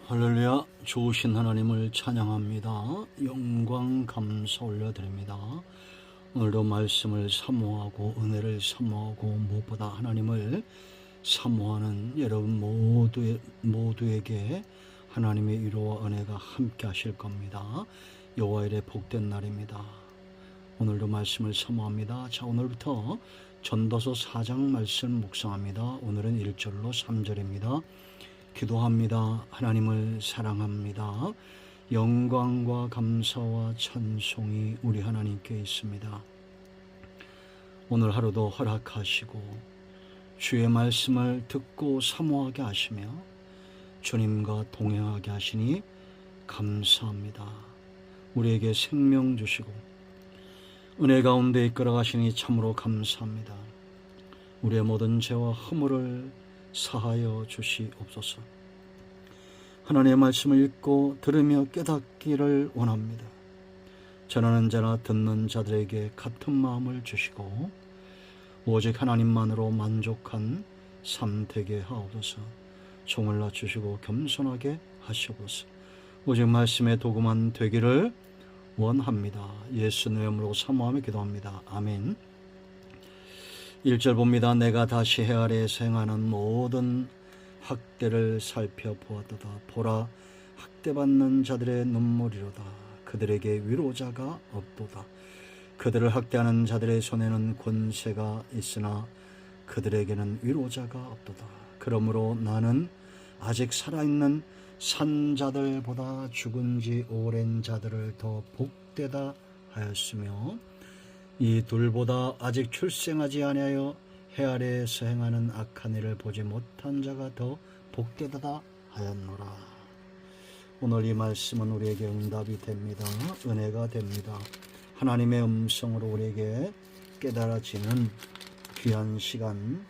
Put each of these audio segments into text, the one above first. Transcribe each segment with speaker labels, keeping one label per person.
Speaker 1: 할렐루야. 좋으신 하나님을 찬양합니다. 영광 감사 올려드립니다. 오늘도 말씀을 사모하고 은혜를 사모하고 무엇보다 하나님을 사모하는 여러분 모두에게 하나님의 위로와 은혜가 함께 하실 겁니다. 여호와의 복된 날입니다. 오늘도 말씀을 사모합니다. 자, 오늘부터 전도서 4장 말씀 묵상합니다. 오늘은 1절로 3절입니다. 기도합니다. 하나님을 사랑합니다. 영광과 감사와 찬송이 우리 하나님께 있습니다. 오늘 하루도 허락하시고 주의 말씀을 듣고 사모하게 하시며 주님과 동행하게 하시니 감사합니다. 우리에게 생명 주시고 은혜 가운데 이끌어 가시니 참으로 감사합니다. 우리의 모든 죄와 허물을 사하여 주시옵소서. 하나님의 말씀을 읽고 들으며 깨닫기를 원합니다. 전하는 자나 듣는 자들에게 같은 마음을 주시고 오직 하나님만으로 만족한 삶 되게 하옵소서. 종을 낮추시고 겸손하게 하시옵소서. 오직 말씀의 도구만 되기를 원합니다. 예수님의 이름으로 사모하며 기도합니다. 아멘. 1절 봅니다. 내가 다시 해 아래에서 행하는 모든 학대를 살펴보았도다. 보라, 학대받는 자들의 눈물이로다. 그들에게 위로자가 없도다. 그들을 학대하는 자들의 손에는 권세가 있으나 그들에게는 위로자가 없도다. 그러므로 나는 아직 살아있는 산자들보다 죽은 지 오랜 자들을 더 복되다 하였으며 이 둘보다 아직 출생하지 아니하여 해 아래에서 행하는 악한 일을 보지 못한 자가 더 복되다 하였노라. 오늘 이 말씀은 우리에게 응답이 됩니다. 은혜가 됩니다. 하나님의 음성으로 우리에게 깨달아지는 귀한 시간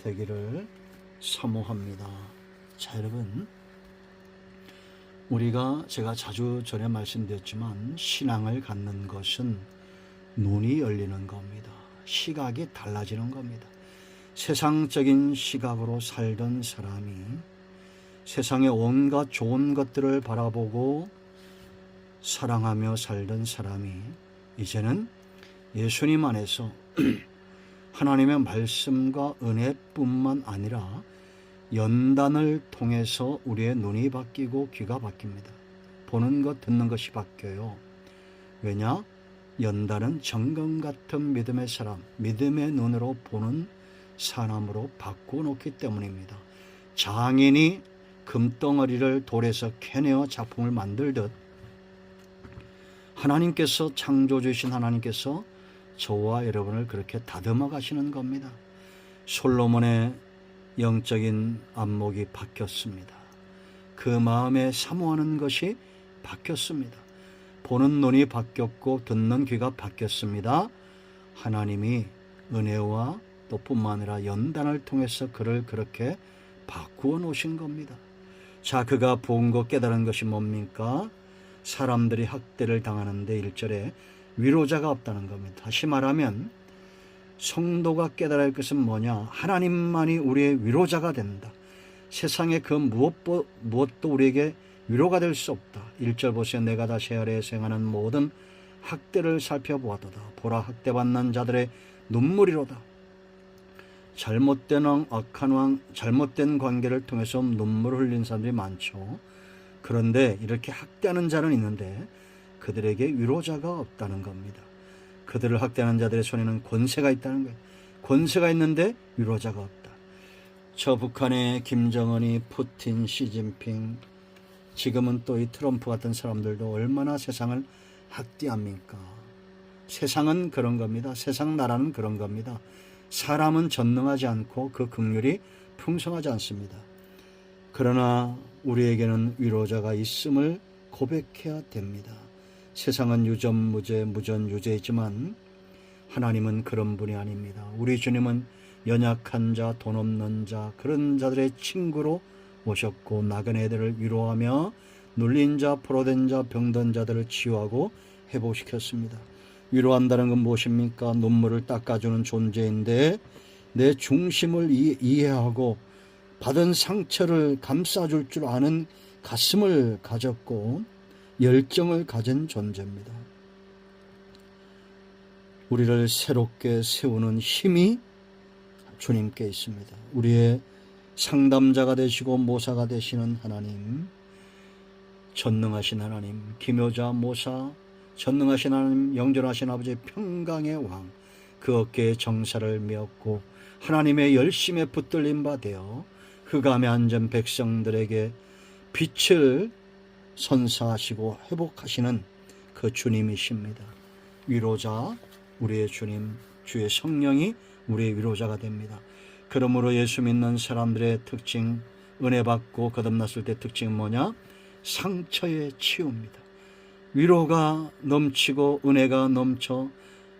Speaker 1: 되기를 사모합니다. 자, 여러분, 제가 자주 전에 말씀드렸지만 신앙을 갖는 것은 눈이 열리는 겁니다. 시각이 달라지는 겁니다. 세상적인 시각으로 살던 사람이 세상의 온갖 좋은 것들을 바라보고 사랑하며 살던 사람이 이제는 예수님 안에서 하나님의 말씀과 은혜뿐만 아니라 연단을 통해서 우리의 눈이 바뀌고 귀가 바뀝니다. 보는 것, 듣는 것이 바뀌어요. 왜냐? 연단은 정금 같은 믿음의 사람, 믿음의 눈으로 보는 사람으로 바꿔놓기 때문입니다. 장인이 금덩어리를 돌에서 캐내어 작품을 만들듯 하나님께서 창조주신 하나님께서 저와 여러분을 그렇게 다듬어 가시는 겁니다. 솔로몬의 영적인 안목이 바뀌었습니다. 그 마음에 사모하는 것이 바뀌었습니다. 보는 눈이 바뀌었고 듣는 귀가 바뀌었습니다. 하나님이 은혜와 또 뿐만 아니라 연단을 통해서 그를 그렇게 바꾸어 놓으신 겁니다. 자, 그가 본 것 깨달은 것이 뭡니까? 사람들이 학대를 당하는데 1절에 위로자가 없다는 겁니다. 다시 말하면 성도가 깨달을 것은 뭐냐? 하나님만이 우리의 위로자가 된다. 세상의 그 무엇도 우리에게 위로가 될 수 없다. 1절 보세요. 내가 다시 아래에서 행하는 모든 학대를 살펴보았도다. 보라, 학대받는 자들의 눈물이로다. 잘못된 왕, 악한 왕, 잘못된 관계를 통해서 눈물을 흘린 사람들이 많죠. 그런데 이렇게 학대하는 자는 있는데 그들에게 위로자가 없다는 겁니다. 그들을 학대하는 자들의 손에는 권세가 있다는 거예요. 권세가 있는데 위로자가 없다. 저 북한의 김정은이, 푸틴, 시진핑, 지금은 또 이 트럼프 같은 사람들도 얼마나 세상을 학대합니까? 세상은 그런 겁니다. 세상 나라는 그런 겁니다. 사람은 전능하지 않고 그 긍휼이 풍성하지 않습니다. 그러나 우리에게는 위로자가 있음을 고백해야 됩니다. 세상은 유전무죄, 무전유죄이지만 하나님은 그런 분이 아닙니다. 우리 주님은 연약한 자, 돈 없는 자, 그런 자들의 친구로 오셨고 나그네들을 위로하며 눌린 자, 포로된 자, 병든 자들을 치유하고 회복시켰습니다. 위로한다는 건 무엇입니까? 눈물을 닦아주는 존재인데 내 중심을 이해하고 받은 상처를 감싸줄 줄 아는 가슴을 가졌고 열정을 가진 존재입니다. 우리를 새롭게 세우는 힘이 주님께 있습니다. 우리의 상담자가 되시고 모사가 되시는 하나님, 전능하신 하나님, 기묘자 모사, 전능하신 하나님, 영존하신 아버지, 평강의 왕, 그 어깨에 정사를 메었고 하나님의 열심에 붙들림 바 되어 흑암에 앉은 백성들에게 빛을 선사하시고 회복하시는 그 주님이십니다. 위로자, 우리의 주님, 주의 성령이 우리의 위로자가 됩니다. 그러므로 예수 믿는 사람들의 특징, 은혜 받고 거듭났을 때 특징은 뭐냐? 상처의 치유입니다. 위로가 넘치고 은혜가 넘쳐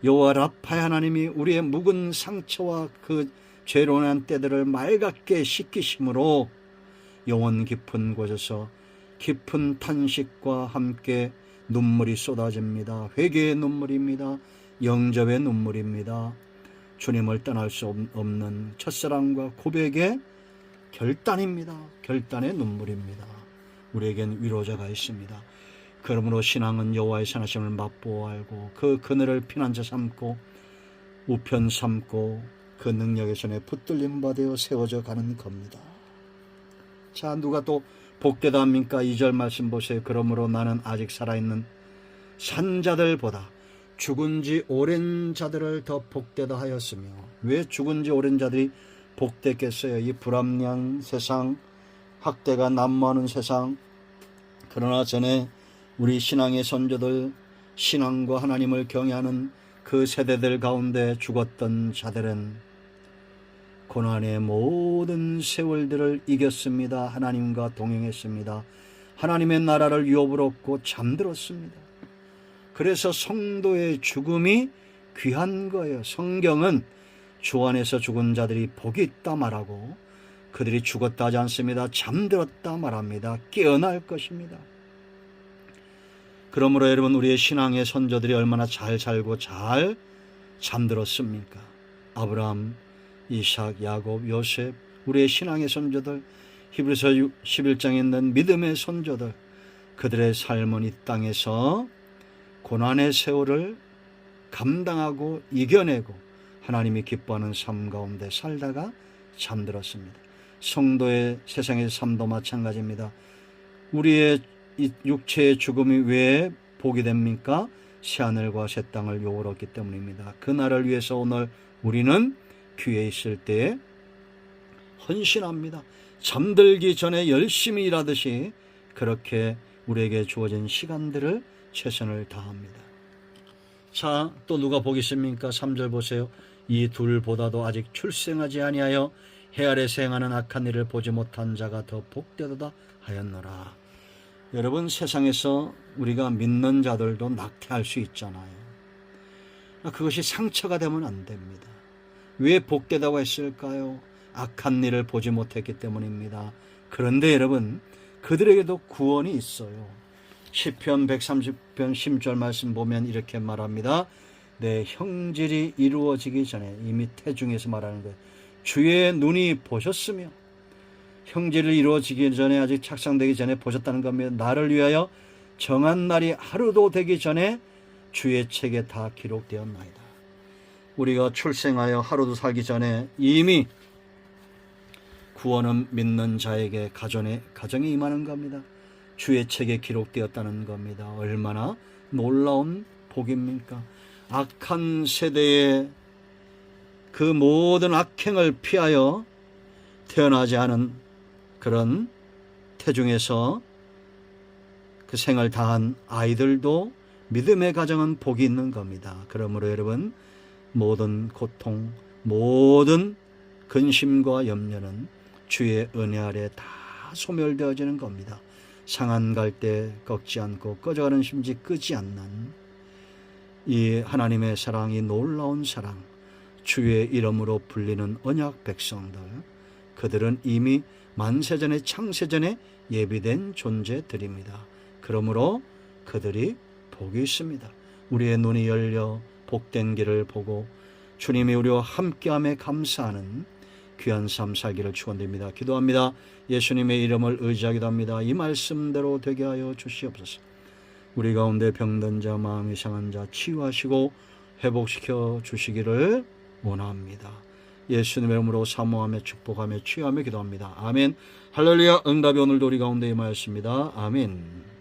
Speaker 1: 여호와 라파의 하나님이 우리의 묵은 상처와 그 죄로 난 때들을 맑게 씻기심으로 영혼 깊은 곳에서 깊은 탄식과 함께 눈물이 쏟아집니다. 회개의 눈물입니다. 영접의 눈물입니다. 주님을 떠날 수 없는 첫사랑과 고백의 결단입니다. 결단의 눈물입니다. 우리에겐 위로자가 있습니다. 그러므로 신앙은 여호와의 선하심을 맛보아 알고 그 그늘을 피난처 삼고 우편 삼고 그 능력의 손에 붙들림 받아 세워져 가는 겁니다. 자, 누가 또 복되다 합니까? 2절 말씀 보세요. 그러므로 나는 아직 살아있는 산자들보다 죽은 지 오랜 자들을 더 복되다 하였으며. 왜 죽은 지 오랜 자들이 복됐겠어요? 이 불합리한 세상, 학대가 난무하는 세상. 그러나 전에 우리 신앙의 선조들, 신앙과 하나님을 경외하는 그 세대들 가운데 죽었던 자들은 고난의 모든 세월들을 이겼습니다. 하나님과 동행했습니다. 하나님의 나라를 유업으로 얻고 잠들었습니다. 그래서 성도의 죽음이 귀한 거예요. 성경은 주 안에서 죽은 자들이 복이 있다 말하고 그들이 죽었다 하지 않습니다. 잠들었다 말합니다. 깨어날 것입니다. 그러므로 여러분, 우리의 신앙의 선조들이 얼마나 잘 살고 잘 잠들었습니까? 아브라함, 이삭, 야곱, 요셉, 우리의 신앙의 선조들, 히브리서 11장에 있는 믿음의 선조들, 그들의 삶은 이 땅에서 고난의 세월을 감당하고 이겨내고 하나님이 기뻐하는 삶 가운데 살다가 잠들었습니다. 성도의 세상의 삶도 마찬가지입니다. 우리의 이 육체의 죽음이 왜 복이 됩니까? 새하늘과 새 땅을 요구했기 때문입니다. 그날을 위해서 오늘 우리는 귀에 있을 때에 헌신합니다. 잠들기 전에 열심히 일하듯이 그렇게 우리에게 주어진 시간들을 최선을 다합니다. 자, 또 누가 복이 있습니까? 3절 보세요. 이 둘보다도 아직 출생하지 아니하여 해 아래 생하는 악한 일을 보지 못한 자가 더 복되도다 하였노라. 여러분, 세상에서 우리가 믿는 자들도 낙태할 수 있잖아요. 그것이 상처가 되면 안 됩니다. 왜 복되다고 했을까요? 악한 일을 보지 못했기 때문입니다. 그런데 여러분, 그들에게도 구원이 있어요. 시편 130편 10절 말씀 보면 이렇게 말합니다. 내 형질이 이루어지기 전에, 이미 태중에서 말하는 거예요. 주의 눈이 보셨으며, 형질이 이루어지기 전에, 아직 착상되기 전에 보셨다는 겁니다. 나를 위하여 정한 날이 하루도 되기 전에 주의 책에 다 기록되었나이다. 우리가 출생하여 하루도 살기 전에 이미 구원은 믿는 자에게 가정에 임하는 겁니다. 주의 책에 기록되었다는 겁니다. 얼마나 놀라운 복입니까? 악한 세대의 그 모든 악행을 피하여 태어나지 않은 그런 태중에서 그 생을 다한 아이들도 믿음의 가정은 복이 있는 겁니다. 그러므로 여러분, 모든 고통, 모든 근심과 염려는 주의 은혜 아래 다 소멸되어지는 겁니다. 상한 갈 때 꺾지 않고 꺼져가는 심지 끄지 않는 이 하나님의 사랑이 놀라운 사랑, 주의 이름으로 불리는 언약 백성들, 그들은 이미 만세전에 창세전에 예비된 존재들입니다. 그러므로 그들이 복이 있습니다. 우리의 눈이 열려 복된 길을 보고 주님이 우리와 함께함에 감사하는 귀한 삶 살기를 축원드립니다. 기도합니다. 예수님의 이름을 의지하기도 합니다. 이 말씀대로 되게 하여 주시옵소서. 우리 가운데 병든 자, 마음이 상한 자 치유하시고 회복시켜 주시기를 원합니다. 예수님의 이름으로 사모하며 축복하며 치유하며 기도합니다. 아멘. 할렐루야. 응답이 오늘도 우리 가운데 임하였습니다. 아멘.